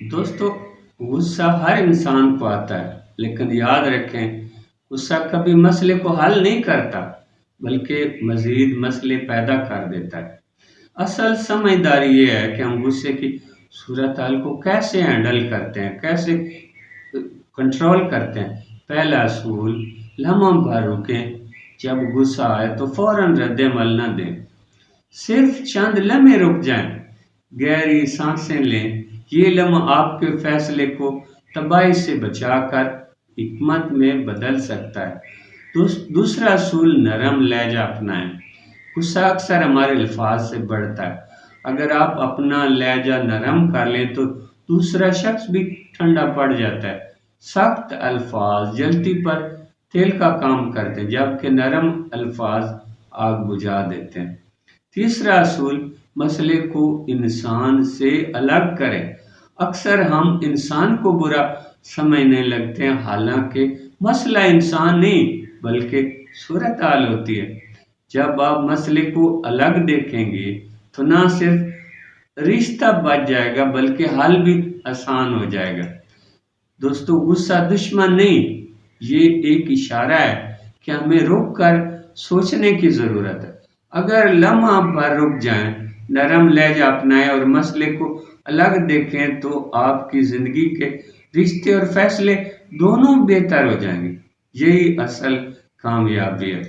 دوستو، غصہ ہر انسان کو آتا ہے، لیکن یاد رکھیں غصہ کبھی مسئلے کو حل نہیں کرتا بلکہ مزید مسئلے پیدا کر دیتا ہے۔ اصل سمجھداری یہ ہے کہ ہم غصے کی صورتحال کو کیسے ہینڈل کرتے ہیں، کیسے کنٹرول کرتے ہیں۔ پہلا اصول: لمحہ بھر رکیں۔ جب غصہ آئے تو فوراً رد عمل نہ دیں، صرف چند لمحے رک جائیں، گہری سانسیں لیں۔ یہ لمحہ آپ کے فیصلے کو تباہی سے بچا کر حکمت میں بدل سکتا ہے۔ دوسرا اصول: نرم لہجہ اپنائیں۔ غصہ اکثر ہمارے الفاظ سے بڑھتا ہے۔ اگر آپ اپنا لہجہ نرم کر لیں تو دوسرا شخص بھی ٹھنڈا پڑ جاتا ہے۔ سخت الفاظ جلدی پر تیل کا کام کرتے ہیں، جبکہ نرم الفاظ آگ بجھا دیتے ہیں۔ تیسرا اصول: مسئلے کو انسان سے الگ کریں۔ اکثر ہم انسان کو برا سمجھنے لگتے ہیں، حالانکہ مسئلہ انسان نہیں بلکہ صورتحال ہوتی ہے۔ جب آپ مسئلے کو الگ دیکھیں گے تو نہ صرف رشتہ بچ جائے گا بلکہ حل بھی آسان ہو جائے گا۔ دوستو، غصہ دشمن نہیں، یہ ایک اشارہ ہے کہ ہمیں رک کر سوچنے کی ضرورت ہے۔ اگر لمحہ بھر رک جائیں، نرم لہجہ اپنائیں اور مسئلے کو الگ دیکھیں تو آپ کی زندگی کے رشتے اور فیصلے دونوں بہتر ہو جائیں گے۔ یہی اصل کامیابی ہے۔